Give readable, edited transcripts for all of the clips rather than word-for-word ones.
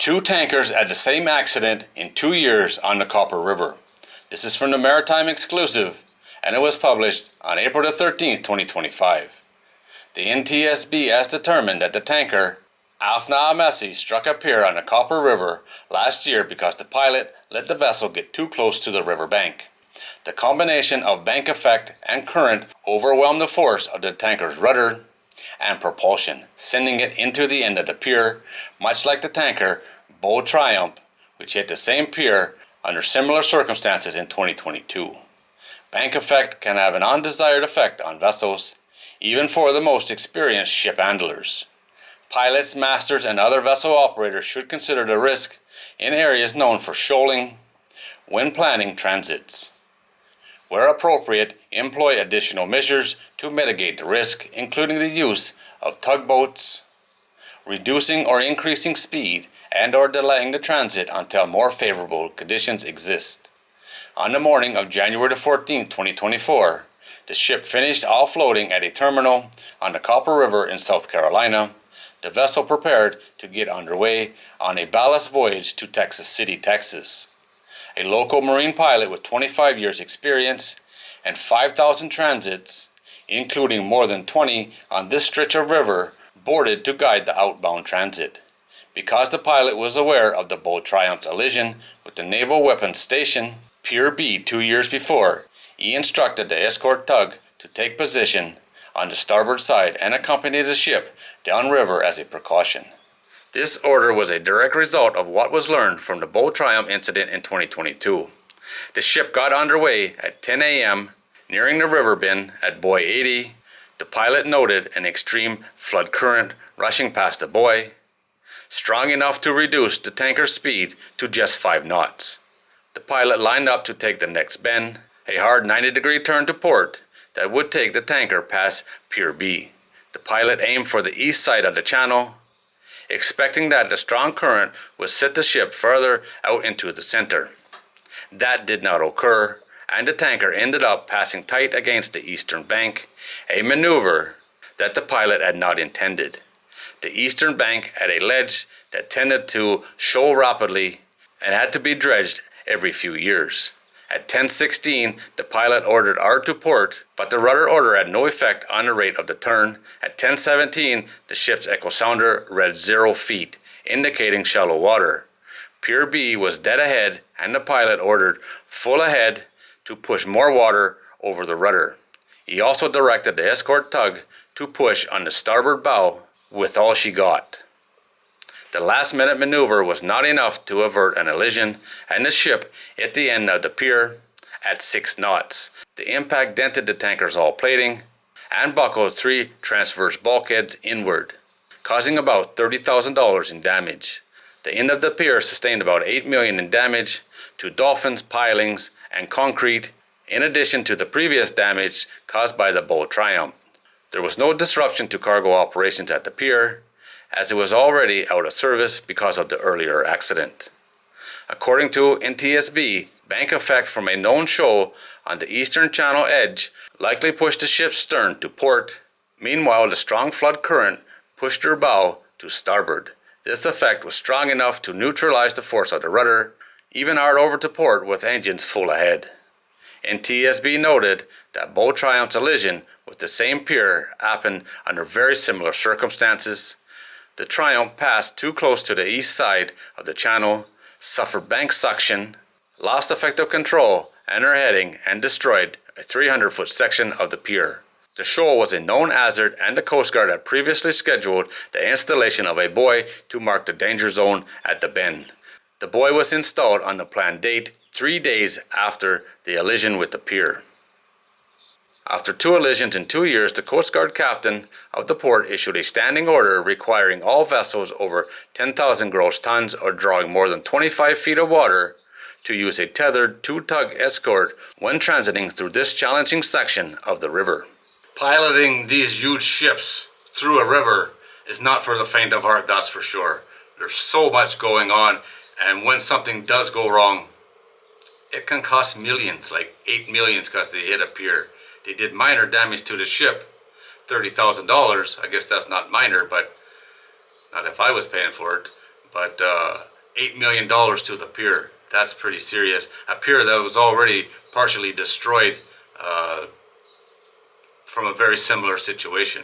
Two tankers had the same accident in 2 years on the Copper River. This is from the Maritime Exclusive, and it was published on April the 13th, 2025. The NTSB has determined that the tanker Afna Amesi struck a pier on the Copper River last year because the pilot let the vessel get too close to the river bank. The combination of bank effect and current overwhelmed the force of the tanker's rudder and propulsion, sending it into the end of the pier, much like the tanker Bold Triumph, which hit the same pier under similar circumstances in 2022. Bank effect can have an undesired effect on vessels, even for the most experienced ship handlers. Pilots, masters, and other vessel operators should consider the risk in areas known for shoaling when planning transits. Where appropriate, employ additional measures to mitigate the risk, including the use of tugboats, reducing or increasing speed, and/or delaying the transit until more favorable conditions exist. On the morning of January 14, 2024, the ship finished offloading at a terminal on the Copper River in South Carolina. The vessel prepared to get underway on a ballast voyage to Texas City, Texas. A local Marine pilot with 25 years experience and 5,000 transits, including more than 20 on this stretch of river, boarded to guide the outbound transit. Because the pilot was aware of the Bold Triumph's collision with the Naval Weapons Station, Pier B, 2 years before, he instructed the escort tug to take position on the starboard side and accompany the ship downriver as a precaution. This order was a direct result of what was learned from the Bold Triumph incident in 2022. The ship got underway at 10 a.m., nearing the river bend at buoy 80. The pilot noted an extreme flood current rushing past the buoy, strong enough to reduce the tanker's speed to just 5 knots. The pilot lined up to take the next bend, a hard 90-degree turn to port that would take the tanker past Pier B. The pilot aimed for the east side of the channel, expecting that the strong current would set the ship further out into the center. That did not occur, and the tanker ended up passing tight against the eastern bank, a maneuver that the pilot had not intended. The eastern bank had a ledge that tended to shoal rapidly and had to be dredged every few years. At 10:16, the pilot ordered R to port, but the rudder order had no effect on the rate of the turn. At 10:17, the ship's echo sounder read 0 feet, indicating shallow water. Pier B was dead ahead, and the pilot ordered full ahead to push more water over the rudder. He also directed the escort tug to push on the starboard bow with all she got. The last-minute maneuver was not enough to avert an collision, and the ship hit the end of the pier at 6 knots. The impact dented the tanker's hull plating and buckled 3 transverse bulkheads inward, causing about $30,000 in damage. The end of the pier sustained about $8 million in damage to dolphins, pilings, and concrete, in addition to the previous damage caused by the Bold Triumph. There was no disruption to cargo operations at the pier, as it was already out of service because of the earlier accident. According to NTSB, bank effect from a known shoal on the eastern channel edge likely pushed the ship's stern to port. Meanwhile, the strong flood current pushed her bow to starboard. This effect was strong enough to neutralize the force of the rudder, even hard over to port with engines full ahead. NTSB noted that Bold Triumph's collision with the same pier happened under very similar circumstances. The Triumph passed too close to the east side of the channel, suffered bank suction, lost effective control and her heading, and destroyed a 300-foot section of the pier. The shoal was a known hazard, and the Coast Guard had previously scheduled the installation of a buoy to mark the danger zone at the bend. The buoy was installed on the planned date, 3 days after the collision with the pier. After 2 collisions in 2 years, the Coast Guard captain of the port issued a standing order requiring all vessels over 10,000 gross tons or drawing more than 25 feet of water to use a tethered 2-tug escort when transiting through this challenging section of the river. Piloting these huge ships through a river is not for the faint of heart, that's for sure. There's so much going on, and when something does go wrong, it can cost millions, like $8 million because they hit a pier. They did minor damage to the ship, $30,000. I guess that's not minor, but not if I was paying for it. But $8 million to the pier, that's pretty serious. A pier that was already partially destroyed from a very similar situation.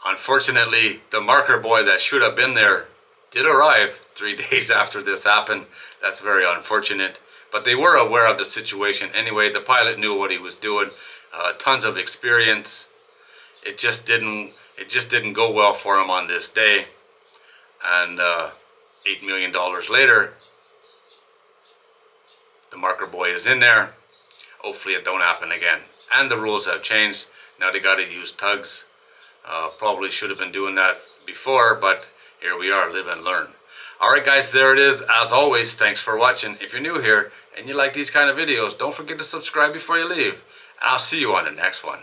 Unfortunately, the marker buoy that should have been there did arrive 3 days after this happened. That's very unfortunate. But they were aware of the situation anyway. The pilot knew what he was doing. Tons of experience. It just didn't go well for him on this day. And $8 million later, the marker buoy is in there. Hopefully it don't happen again. And the rules have changed. Now they got to use tugs. Probably should have been doing that before, but here we are, live and learn. Alright guys, there it is. As always, thanks for watching. If you're new here and you like these kind of videos, don't forget to subscribe before you leave. And I'll see you on the next one.